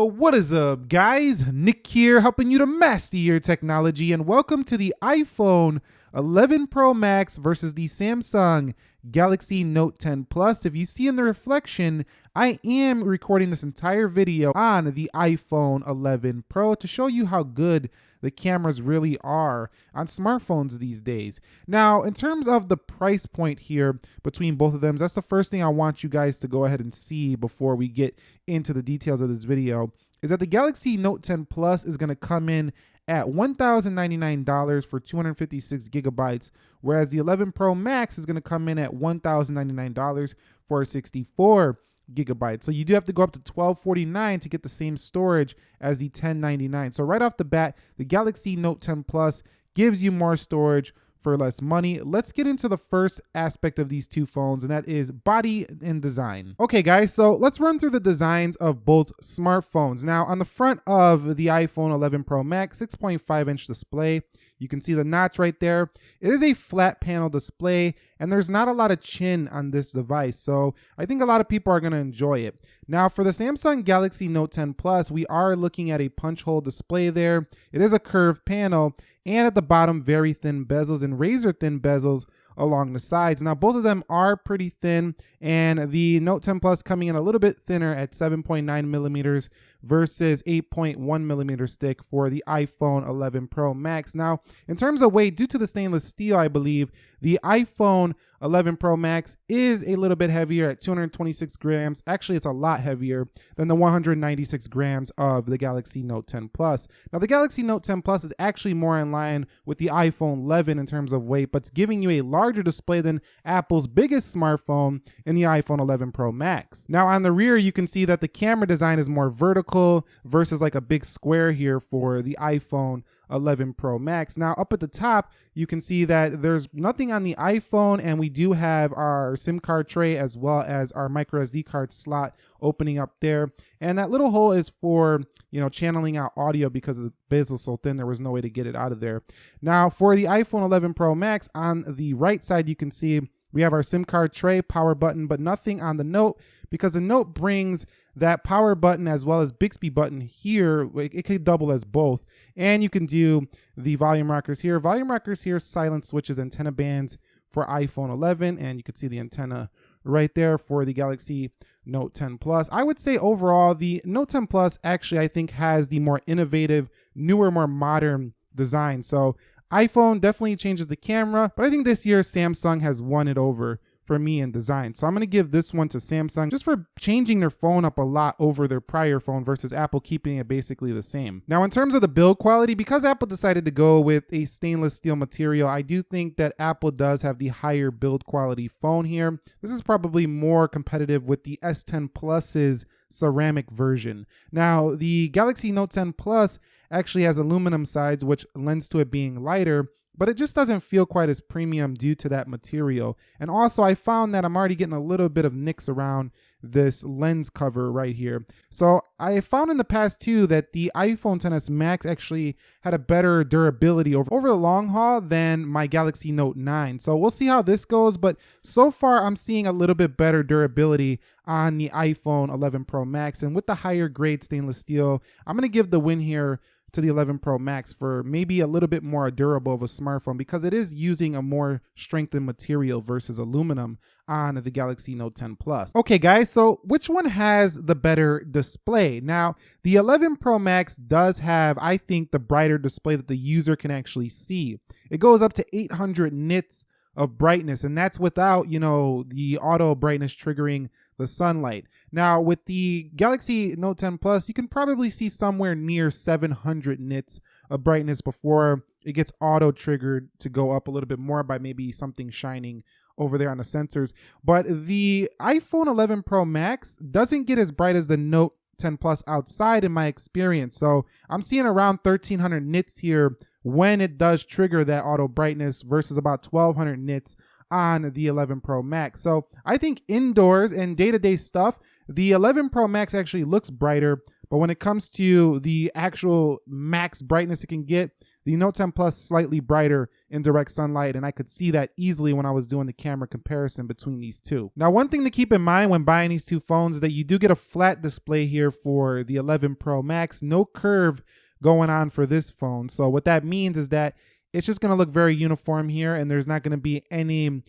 What is up, guys? Nick here, helping you to master your technology, and welcome to the iPhone 11 Pro Max versus the Samsung Galaxy Note 10 Plus. If you see in the reflection, I am recording this entire video on the iPhone 11 Pro to show you how good the cameras really are on smartphones these days. Now, in terms of the price point here between both of them, that's the first thing I want you guys to go ahead and see before we get into the details of this video, is that the Galaxy Note 10 Plus is going to come in at $1,099 for 256 gigabytes, whereas the 11 Pro Max is going to come in at $1,099 for 64 gigabytes. So you do have to go up to $1,249 to get the same storage as the $1,099. So right off the bat, the Galaxy Note 10 Plus gives you more storage for less money. Let's get into the first aspect of these two phones, and that is body and design. Okay, guys, so let's run through the designs of both smartphones. Now, on the front of the iPhone 11 Pro Max, 6.5-inch display. You can see the notch right there. It is a flat panel display, and there's not a lot of chin on this device, so I think a lot of people are going to enjoy it. Now, for the Samsung Galaxy Note 10 Plus, we are looking at a punch hole display there. It is a curved panel, and at the bottom, very thin bezels and razor thin bezels along the sides. Now, both of them are pretty thin, and the Note 10 Plus coming in a little bit thinner at 7.9 millimeters versus 8.1 millimeters thick for the iPhone 11 Pro Max. Now, in terms of weight, due to the stainless steel, I believe the iPhone 11 Pro Max is a little bit heavier at 226 grams. Actually, it's a lot heavier than the 196 grams of the Galaxy Note 10 Plus. Now, the Galaxy Note 10 Plus is actually more in line with the iPhone 11 in terms of weight, but it's giving you a larger display than Apple's biggest smartphone in the iPhone 11 Pro Max. Now, on the rear, you can see that the camera design is more vertical versus like a big square here for the iPhone 11 Pro Max. Now, up at the top, you can see that there's nothing on the iPhone, and we do have our SIM card tray as well as our micro SD card slot opening up there. And that little hole is for, channeling out audio because the bezel's so thin, there was no way to get it out of there. Now, for the iPhone 11 Pro Max, on the right side, you can see we have our SIM card tray, power button, but nothing on the Note, because the Note brings that power button as well as Bixby button here. It could double as both. And you can do the volume rockers here. Volume rockers here, silent switches, antenna bands for iPhone 11. And you can see the antenna right there for the Galaxy Note 10 Plus. I would say overall, the Note 10 Plus actually, I think, has the more innovative, newer, more modern design. So iPhone definitely changes the camera, but I think this year Samsung has won it over for me in design. So I'm going to give this one to Samsung just for changing their phone up a lot over their prior phone versus Apple keeping it basically the same. Now, in terms of the build quality, because Apple decided to go with a stainless steel material, I do think that Apple does have the higher build quality phone here. This is probably more competitive with the S10 Plus's ceramic version. Now, the Galaxy Note 10 Plus actually has aluminum sides, which lends to it being lighter, but it just doesn't feel quite as premium due to that material. And also, I found that I'm already getting a little bit of nicks around this lens cover right here. So I found in the past too that the iPhone XS Max actually had a better durability over the long haul than my Galaxy Note 9. So we'll see how this goes, but so far I'm seeing a little bit better durability on the iPhone 11 Pro Max. And with the higher grade stainless steel, I'm going to give the win here to the 11 Pro Max for maybe a little bit more durable of a smartphone, because it is using a more strengthened material versus aluminum on the Galaxy Note 10 Plus. Okay, guys, so which one has the better display? Now, the 11 Pro Max does have, I think, the brighter display that the user can actually see. It goes up to 800 nits of brightness, and that's without, the auto brightness triggering the sunlight. Now, with the Galaxy Note 10 Plus, you can probably see somewhere near 700 nits of brightness before it gets auto triggered to go up a little bit more by maybe something shining over there on the sensors. But the iPhone 11 Pro Max doesn't get as bright as the Note 10 Plus outside in my experience. So I'm seeing around 1300 nits here when it does trigger that auto brightness versus about 1200 nits on the 11 Pro Max. So I think indoors and day-to-day stuff, the 11 Pro Max actually looks brighter, But when it comes to the actual max brightness it can get, the Note 10 Plus slightly brighter in direct sunlight, and I could see that easily when I was doing the camera comparison between these two. Now, one thing to keep in mind when buying these two phones is that you do get a flat display here for the 11 Pro Max, no curve going on for this phone. So what that means is that it's just going to look very uniform here, and there's not going to be any,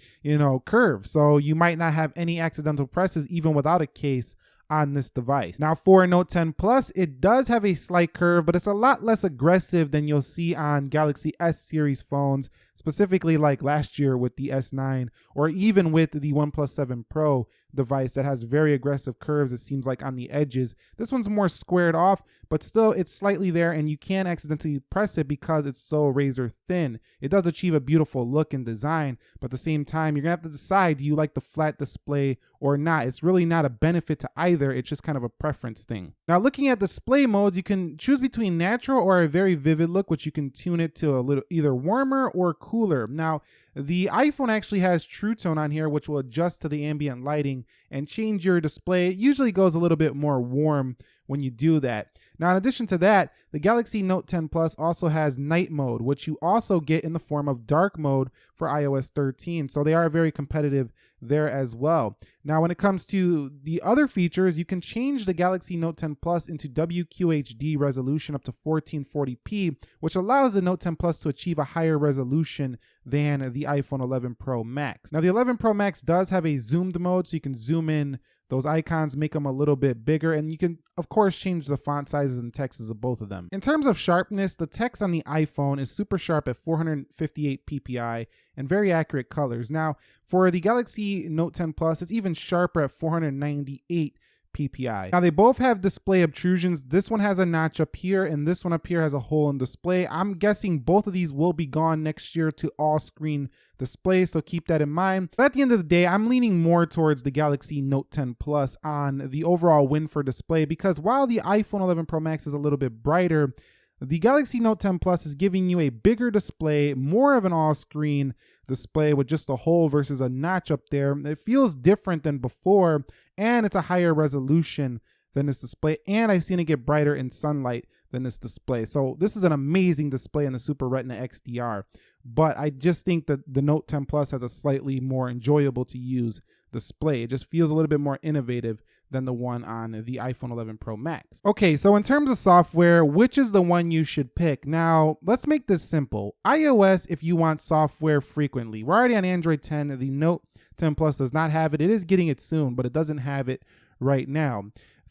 curve. So you might not have any accidental presses even without a case on this device. Now for Note 10 Plus, it does have a slight curve, but it's a lot less aggressive than you'll see on Galaxy S series phones, specifically like last year with the S9, or even with the OnePlus 7 Pro device that has very aggressive curves, it seems like, on the edges. This one's more squared off, but still it's slightly there, and you can accidentally press it because it's so razor thin. It does achieve a beautiful look and design, but at the same time, you're gonna have to decide, do you like the flat display or not? It's really not a benefit to either, it's just kind of a preference thing. Now looking at display modes, you can choose between natural or a very vivid look, which you can tune it to a little either warmer or cooler. Now the iPhone actually has True Tone on here, which will adjust to the ambient lighting and change your display. It usually goes a little bit more warm when you do that. Now, in addition to that, the Galaxy Note 10 Plus also has night mode, which you also get in the form of dark mode for iOS 13. So they are very competitive there as well. Now, when it comes to the other features, you can change the Galaxy Note 10 Plus into WQHD resolution up to 1440p, which allows the Note 10 Plus to achieve a higher resolution than the iPhone 11 Pro Max. Now, the 11 Pro Max does have a zoomed mode, so you can zoom in those icons, make them a little bit bigger, and you can, of course, change the font sizes and texts of both of them. In terms of sharpness, the text on the iPhone is super sharp at 458 ppi and very accurate colors. Now, for the Galaxy Note 10 Plus, it's even sharper at 498 ppi. Now, they both have display obtrusions. This one has a notch up here, and this one up here has a hole in display. I'm guessing both of these will be gone next year to all-screen display, so keep that in mind. But at the end of the day, I'm leaning more towards the Galaxy Note 10 Plus on the overall win for display, because while the iPhone 11 Pro Max is a little bit brighter, the Galaxy Note 10 Plus is giving you a bigger display, more of an all-screen display with just a hole versus a notch up there. It feels different than before, and it's a higher resolution than this display, and I've seen it get brighter in sunlight than this display. So this is an amazing display in the Super Retina XDR, but I just think that the Note 10 Plus has a slightly more enjoyable to use display. It just feels a little bit more innovative than the one on the iPhone 11 Pro Max. Okay, so in terms of software, which is the one you should pick? Now, let's make this simple. iOS, if you want software frequently. We're already on Android 10. The Note 10 Plus does not have it. It is getting it soon, but it doesn't have it right now.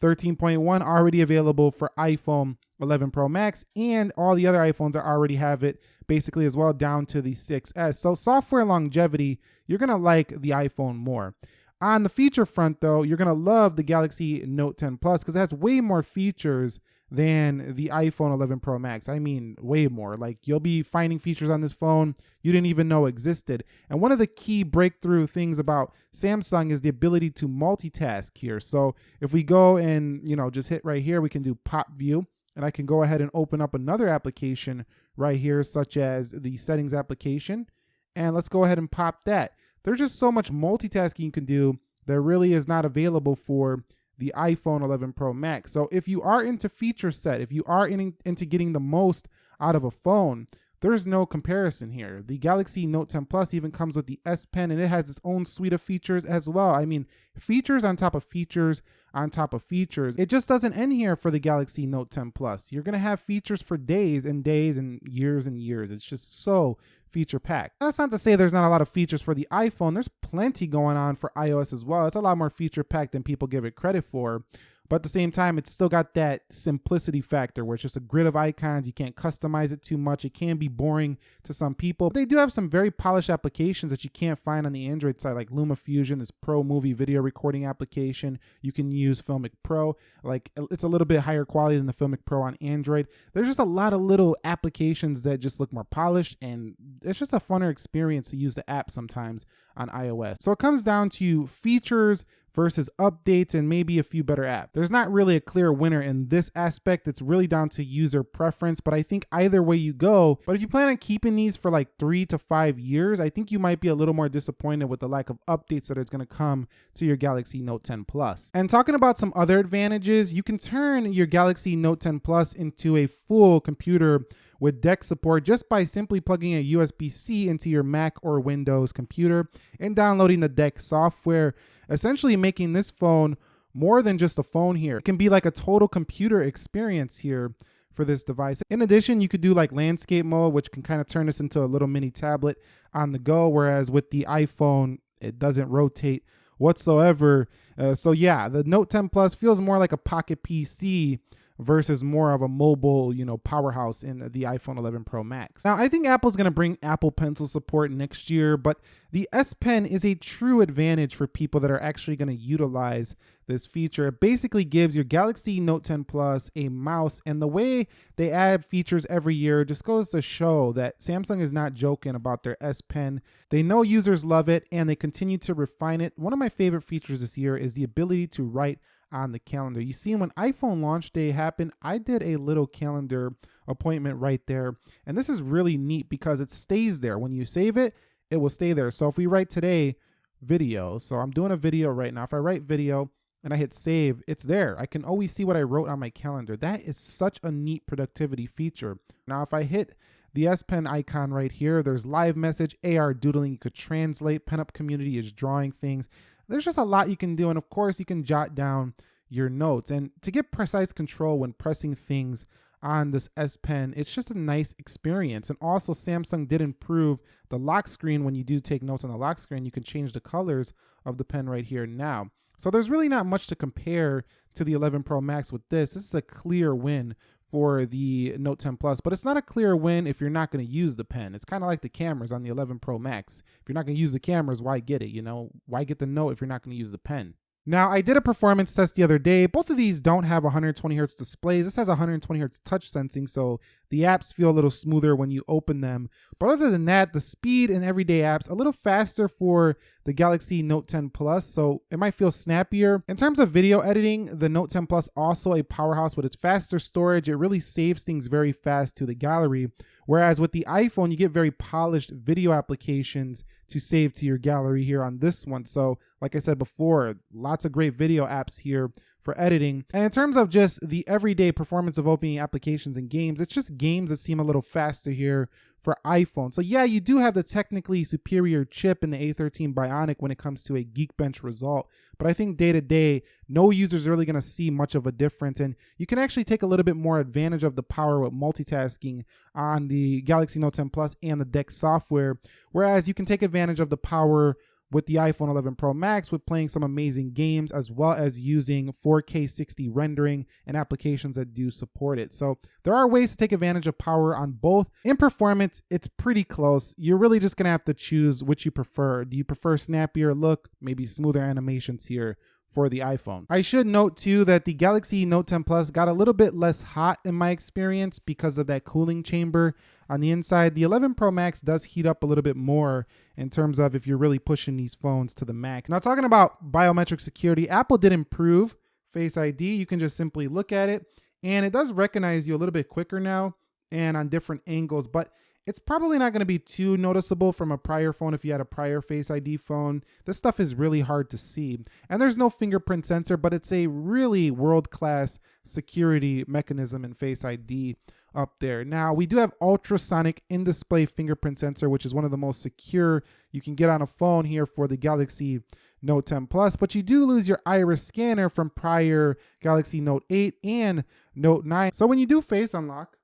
13.1 already available for iPhone 11 Pro Max, and all the other iPhones already have it basically as well, down to the 6S. So software longevity, you're gonna like the iPhone more. On the feature front though, you're gonna love the Galaxy Note 10 Plus because it has way more features than the iPhone 11 Pro Max. I mean, way more. Like, you'll be finding features on this phone you didn't even know existed. And one of the key breakthrough things about Samsung is the ability to multitask here. So if we go and, just hit right here, we can do pop view, and I can go ahead and open up another application right here, such as the settings application. And let's go ahead and pop that. There's just so much multitasking you can do that really is not available for the iPhone 11 Pro Max. So if you are into feature set, if you are into getting the most out of a phone, there's no comparison here. The Galaxy Note 10 Plus even comes with the S Pen, and it has its own suite of features as well. I mean, features on top of features on top of features. It just doesn't end here for the Galaxy Note 10 Plus. You're gonna have features for days and days and years and years. It's just so feature packed. That's not to say there's not a lot of features for the iPhone. There's plenty going on for iOS as well. It's a lot more feature packed than people give it credit for. But at the same time, it's still got that simplicity factor where it's just a grid of icons. You can't customize it too much. It can be boring to some people. But they do have some very polished applications that you can't find on the Android side, like LumaFusion, this pro movie video recording application. You can use Filmic Pro. Like, it's a little bit higher quality than the Filmic Pro on Android. There's just a lot of little applications that just look more polished, and it's just a funner experience to use the app sometimes on iOS. So it comes down to features versus updates and maybe a few better apps. There's not really a clear winner in this aspect. It's really down to user preference, but I think either way you go, but if you plan on keeping these for like 3 to 5 years, I think you might be a little more disappointed with the lack of updates that is going to come to your Galaxy Note 10 Plus. And talking about some other advantages, you can turn your Galaxy Note 10 Plus into a full computer with DeX support just by simply plugging a USB-C into your Mac or Windows computer and downloading the DeX software, essentially making this phone more than just a phone here. It can be like a total computer experience here for this device. In addition, you could do like landscape mode, which can kind of turn this into a little mini tablet on the go, whereas with the iPhone, it doesn't rotate whatsoever. So yeah, the Note 10 Plus feels more like a pocket PC versus more of a mobile, powerhouse in the iPhone 11 Pro Max. Now, I think Apple's going to bring Apple Pencil support next year, but the S Pen is a true advantage for people that are actually going to utilize this feature. It basically gives your Galaxy Note 10 Plus a mouse, and the way they add features every year just goes to show that Samsung is not joking about their S Pen. They know users love it, and they continue to refine it. One of my favorite features this year is the ability to write on the calendar. You see, when iPhone launch day happened, I did a little calendar appointment right there. And this is really neat because it stays there. When you save it, it will stay there. So if we write today video, so I'm doing a video right now. If I write video and I hit save, it's there. I can always see what I wrote on my calendar. That is such a neat productivity feature. Now, if I hit the S Pen icon right here, there's live message, AR doodling. You could translate. Pen Up Community is drawing things. There's just a lot you can do, and of course you can jot down your notes. And to get precise control when pressing things on this S Pen, it's just a nice experience. And also Samsung did improve the lock screen. When you do take notes on the lock screen, you can change the colors of the pen right here now. So there's really not much to compare to the 11 Pro Max with this. This is a clear win for the Note 10 Plus, but it's not a clear win if you're not going to use the pen. It's kind of like the cameras on the 11 Pro Max. If you're not going to use the cameras, why get it? Why get the Note if you're not going to use the pen? Now, I did a performance test the other day. Both of these don't have 120 hertz displays. This has 120 hertz touch sensing, so the apps feel a little smoother when you open them. But other than that, the speed in everyday apps, a little faster for the Galaxy Note 10 Plus, so it might feel snappier. In terms of video editing, the Note 10 Plus also a powerhouse with its faster storage. It really saves things very fast to the gallery. Whereas with the iPhone, you get very polished video applications to save to your gallery here on this one. So like I said before, lots of great video apps here for editing. And in terms of just the everyday performance of opening applications and games, it's just games that seem a little faster here for iPhone. So yeah, you do have the technically superior chip in the A13 Bionic when it comes to a Geekbench result. But I think day to day, no user is really going to see much of a difference. And you can actually take a little bit more advantage of the power with multitasking on the Galaxy Note 10 Plus and the DeX software. Whereas you can take advantage of the power with the iPhone 11 Pro Max with playing some amazing games, as well as using 4K 60 rendering and applications that do support it. So there are ways to take advantage of power on both. In performance, it's pretty close. You're really just gonna have to choose which you prefer. Do you prefer snappier look, maybe smoother animations here for the iPhone? I should note too that the Galaxy Note 10 Plus got a little bit less hot in my experience because of that cooling chamber on the inside. The 11 Pro Max does heat up a little bit more in terms of if you're really pushing these phones to the max. Now, talking about biometric security, Apple did improve Face ID. You can just simply look at it and it does recognize you a little bit quicker now and on different angles, but it's probably not going to be too noticeable from a prior phone if you had a prior Face ID phone. This stuff is really hard to see. And there's no fingerprint sensor, but it's a really world-class security mechanism in Face ID up there. Now, we do have ultrasonic in-display fingerprint sensor, which is one of the most secure you can get on a phone here for the Galaxy Note 10 Plus, but you do lose your iris scanner from prior Galaxy Note 8 and Note 9. So when you do face unlock,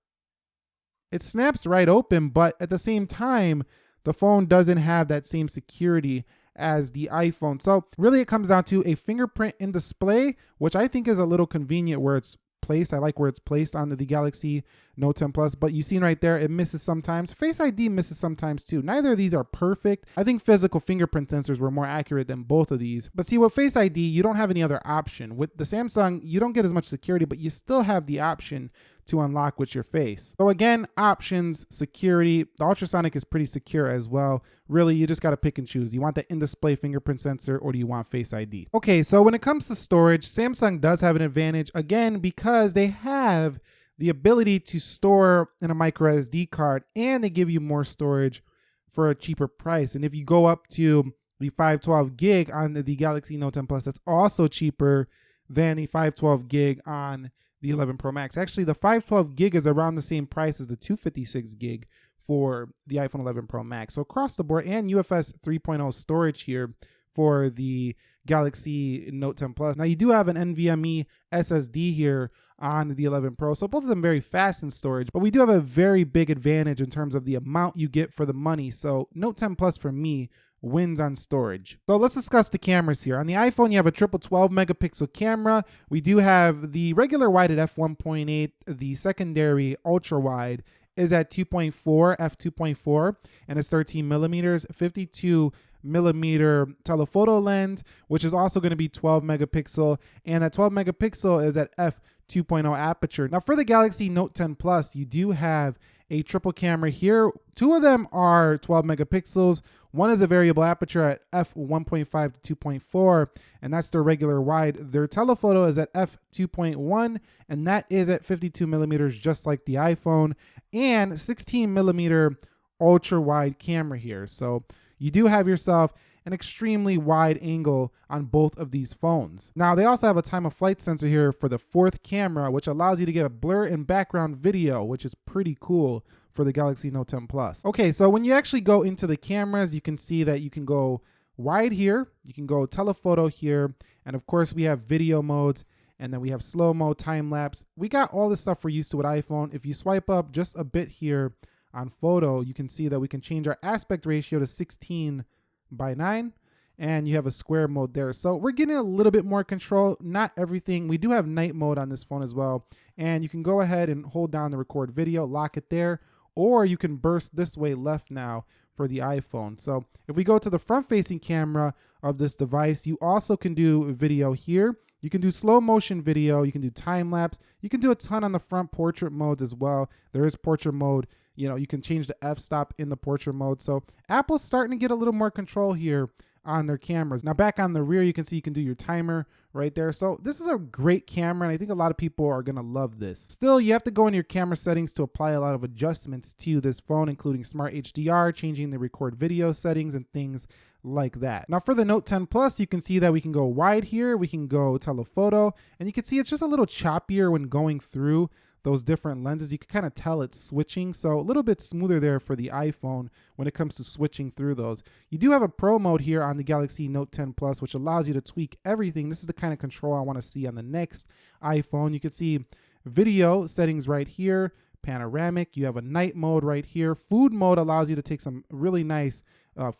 it snaps right open, but at the same time, the phone doesn't have that same security as the iPhone. So really it comes down to a fingerprint in display, which I think is a little convenient where it's placed. I like where it's placed on the Galaxy Note 10 Plus, but you've seen right there, it misses sometimes. Face ID misses sometimes too. Neither of these are perfect. I think physical fingerprint sensors were more accurate than both of these. But see, with Face ID, you don't have any other option. With the Samsung, you don't get as much security, but you still have the option to unlock with your face. So again, options, security. The ultrasonic is pretty secure as well. Really, you just got to pick and choose. You want the in-display fingerprint sensor or do you want Face ID? Okay, so when it comes to storage, Samsung does have an advantage, again, because they have the ability to store in a micro SD card and they give you more storage for a cheaper price. And if you go up to the 512 gig on the Galaxy Note 10 Plus, that's also cheaper than the 512 gig on the 11 Pro Max. Actually, the 512 gig is around the same price as the 256 gig for the iPhone 11 Pro Max. So across the board, and UFS 3.0 storage here for the Galaxy Note 10 Plus. Now you do have an NVMe SSD here on the 11 Pro, so both of them very fast in storage, but we do have a very big advantage in terms of the amount you get for the money. So Note 10 Plus for me wins on storage. So let's discuss the cameras here. On the iPhone, you have a triple 12 megapixel camera. We do have the regular wide at f1.8. The secondary ultra wide is at 2.4, f2.4, and it's 13 millimeters, 52 millimeter telephoto lens, which is also going to be 12 megapixel, and that 12 megapixel is at f2.0 aperture. Now for the Galaxy Note 10 Plus, you do have a triple camera here. Two of them are 12 megapixels. One is a variable aperture at f1.5 to 2.4, and that's their regular wide. Their telephoto is at f2.1, and that is at 52 millimeters, just like the iPhone, and 16 millimeter ultra wide camera here. So you do have yourself an extremely wide angle on both of these phones. Now they also have a time of flight sensor here for the fourth camera, which allows you to get a blur in background video, which is pretty cool for the Galaxy Note 10 Plus. Okay, so when you actually go into the cameras, you can see that you can go wide here, you can go telephoto here, and of course we have video modes, and then we have slow-mo, time-lapse. We got all this stuff we're used to with iPhone. If you swipe up just a bit here on photo, you can see that we can change our aspect ratio to 16:9, and you have a square mode there. So we're getting a little bit more control, not everything. We do have night mode on this phone as well, and you can go ahead and hold down the record video, lock it there, or you can burst this way left now for the iPhone. So if we go to the front-facing camera of this device, you also can do video here. You can do slow motion video, you can do time lapse, you can do a ton on the front portrait modes as well. There is portrait mode. You know, you can change the f-stop in the portrait mode. So Apple's starting to get a little more control here on their cameras. Now back on the rear, you can see you can do your timer right there. So this is a great camera, and I think a lot of people are gonna love this. Still, you have to go into your camera settings to apply a lot of adjustments to this phone, including smart HDR, changing the record video settings and things like that. Now for the Note 10 Plus, you can see that we can go wide here, we can go telephoto, and you can see it's just a little choppier when going through those different lenses. You can kind of tell it's switching, so a little bit smoother there for the iPhone when it comes to switching through those. You do have a Pro mode here on the Galaxy Note 10 Plus, which allows you to tweak everything. This is the kind of control I want to see on the next iPhone. You can see video settings right here, panoramic. You have a night mode right here. Food mode allows you to take some really nice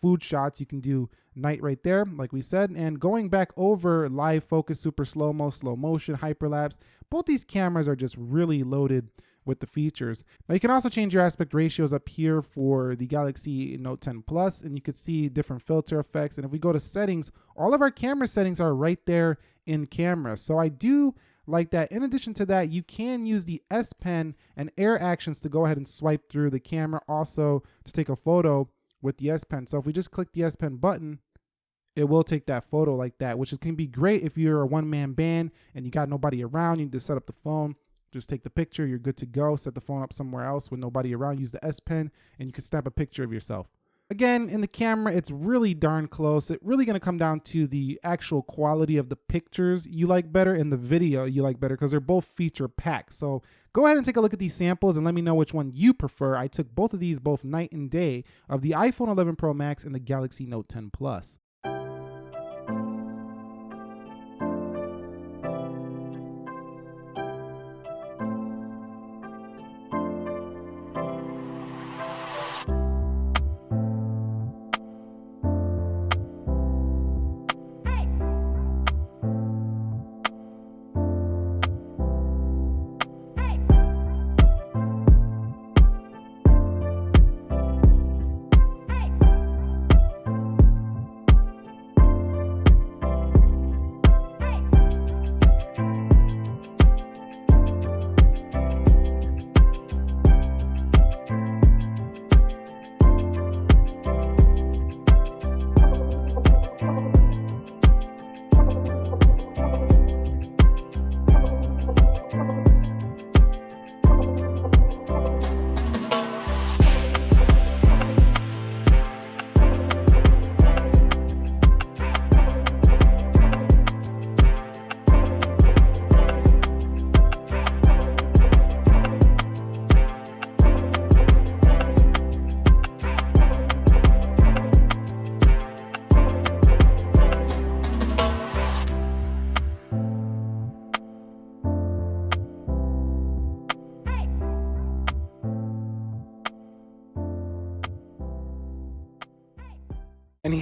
food shots. You can do night right there, like we said. And going back over live focus, super slow-mo, slow motion, hyperlapse, both these cameras are just really loaded with the features. Now you can also change your aspect ratios up here for the Galaxy Note 10 Plus, and you can see different filter effects. And if we go to settings, all of our camera settings are right there in camera. So I do like that. In addition to that, you can use the S Pen and Air actions to go ahead and swipe through the camera, also to take a photo with the S Pen. So if we just click the S Pen button, it will take that photo like that, which can be great if you're a one-man band and you got nobody around. You need to set up the phone, just take the picture, you're good to go. Set the phone up somewhere else with nobody around, use the S Pen, and you can snap a picture of yourself. Again, in the camera, it's really darn close. It's really going to come down to the actual quality of the pictures you like better and the video you like better, because they're both feature packed. So go ahead and take a look at these samples and let me know which one you prefer. I took both of these both night and day of the iPhone 11 Pro Max and the Galaxy Note 10 Plus.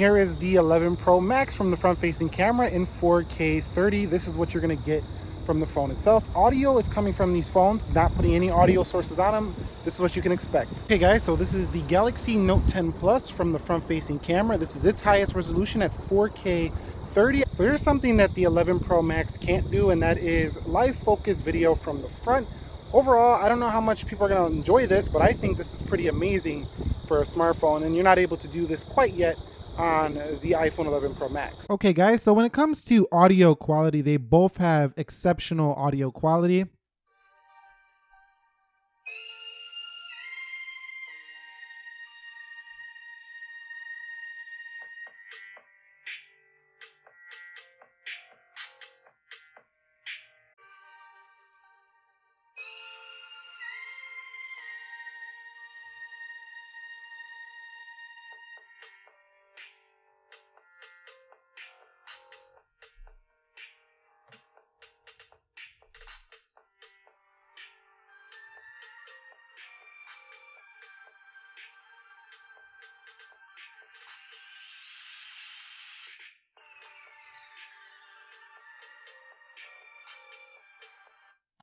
here is the 11 Pro Max from the front-facing camera in 4K 30. This is what you're gonna get from the phone itself. Audio is coming from these phones, not putting any audio sources on them. This is what you can expect. Okay guys, so this is the Galaxy Note 10 Plus from the front-facing camera. This is its highest resolution at 4K 30. So here's something that the 11 Pro Max can't do, and that is live focus video from the front. Overall, I don't know how much people are gonna enjoy this, but I think this is pretty amazing for a smartphone, and you're not able to do this quite yet on the iPhone 11 Pro Max. Okay guys, so when it comes to audio quality, they both have exceptional audio quality.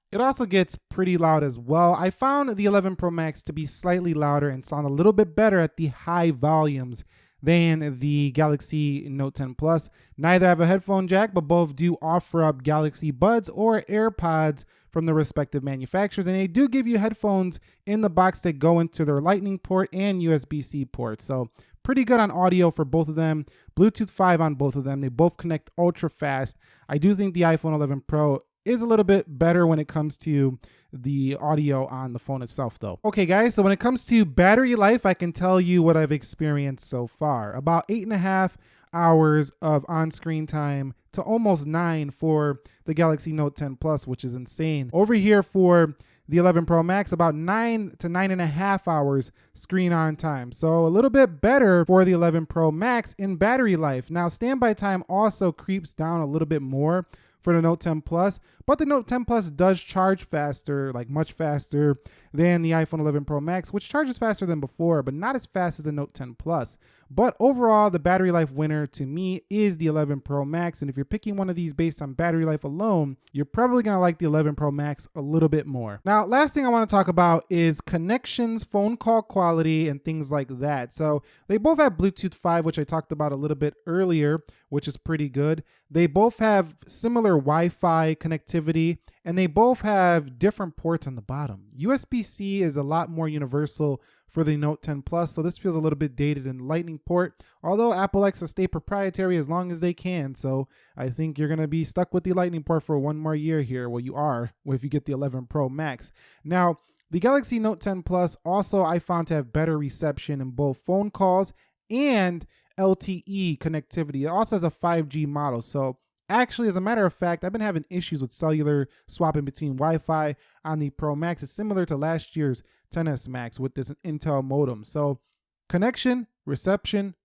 It also gets pretty loud as well. I found the 11 Pro Max to be slightly louder and sound a little bit better at the high volumes than the Galaxy Note 10 Plus. Neither have a headphone jack, but both do offer up Galaxy Buds or AirPods from the respective manufacturers, and they do give you headphones in the box that go into their Lightning port and USB-C port. So pretty good on audio for both of them. Bluetooth 5 on both of them. They both connect ultra fast. I do think the iPhone 11 Pro is a little bit better when it comes to the audio on the phone itself though. Okay guys, so when it comes to battery life, I can tell you what I've experienced so far. About 8.5 hours of on-screen time to almost 9 for the Galaxy Note 10 Plus, which is insane. Over here for the 11 Pro Max, about 9 to 9.5 hours screen on time. So a little bit better for the 11 Pro Max in battery life. Now standby time also creeps down a little bit more for the Note 10 Plus, but the Note 10 Plus does charge faster, like much faster than the iPhone 11 Pro Max, which charges faster than before, but not as fast as the Note 10 Plus. But overall, the battery life winner to me is the 11 Pro Max, and if you're picking one of these based on battery life alone, you're probably gonna like the 11 Pro Max a little bit more. Now, last thing I wanna talk about is connections, phone call quality, and things like that. So they both have Bluetooth 5, which I talked about a little bit earlier, which is pretty good. They both have similar Wi-Fi connectivity, and they both have different ports on the bottom. USB-C is a lot more universal for the Note 10 Plus, so this feels a little bit dated in the Lightning port, although Apple likes to stay proprietary as long as they can, so I think you're going to be stuck with the Lightning port for one more year here. Well, you are if you get the 11 Pro Max. Now, the Galaxy Note 10 Plus also I found to have better reception in both phone calls and LTE connectivity. It also has a 5G model, so actually, as a matter of fact, I've been having issues with cellular swapping between Wi-Fi on the Pro Max. It's similar to last year's XS Max with this Intel modem. So connection, reception,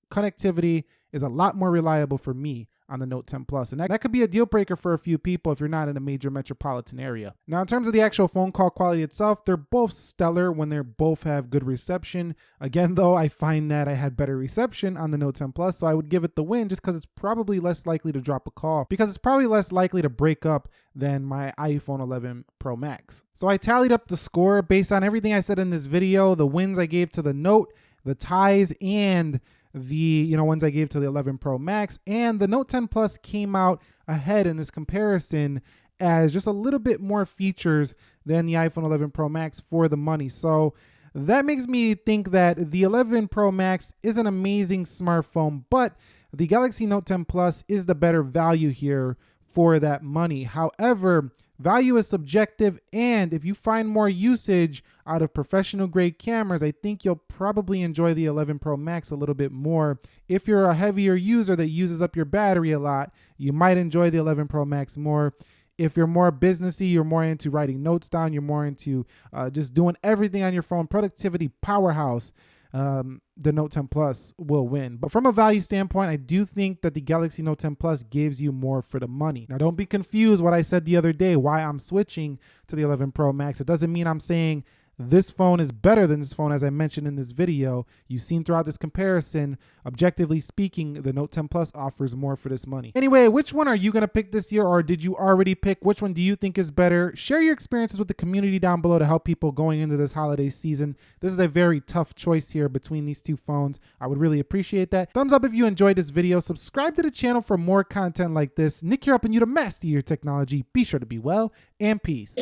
connectivity is a lot more reliable for me on the Note 10 Plus. And that could be a deal breaker for a few people if you're not in a major metropolitan area. Now, in terms of the actual phone call quality itself, they're both stellar when they both have good reception. Again, though, I find that I had better reception on the Note 10 Plus, so I would give it the win just because it's probably less likely to drop a call, because it's probably less likely to break up than my iPhone 11 Pro Max. So I tallied up the score based on everything I said in this video, the wins I gave to the Note, the ties, and the ones I gave to the 11 Pro Max, and the Note 10 Plus came out ahead in this comparison as just a little bit more features than the iPhone 11 Pro Max for the money. So that makes me think that the 11 Pro Max is an amazing smartphone, but the Galaxy Note 10 Plus is the better value here for that money. However, value is subjective, and if you find more usage out of professional grade cameras, I think you'll probably enjoy the 11 Pro Max a little bit more. If you're a heavier user that uses up your battery a lot, you might enjoy the 11 Pro Max more. If you're more businessy, you're more into writing notes down, you're more into just doing everything on your phone, productivity powerhouse, the Note 10 Plus will win. But from a value standpoint, I do think that the Galaxy Note 10 Plus gives you more for the money. Now, don't be confused what I said the other day, why I'm switching to the 11 Pro Max. It doesn't mean I'm saying this phone is better than this phone, as I mentioned in this video. You've seen throughout this comparison, objectively speaking, the Note 10 Plus offers more for this money. Anyway, which one are you going to pick this year, or did you already pick? Which one do you think is better? Share your experiences with the community down below to help people going into this holiday season. This is a very tough choice here between these two phones. I would really appreciate that. Thumbs up if you enjoyed this video. Subscribe to the channel for more content like this. Nick here, helping you to master your technology. Be sure to be well, and peace.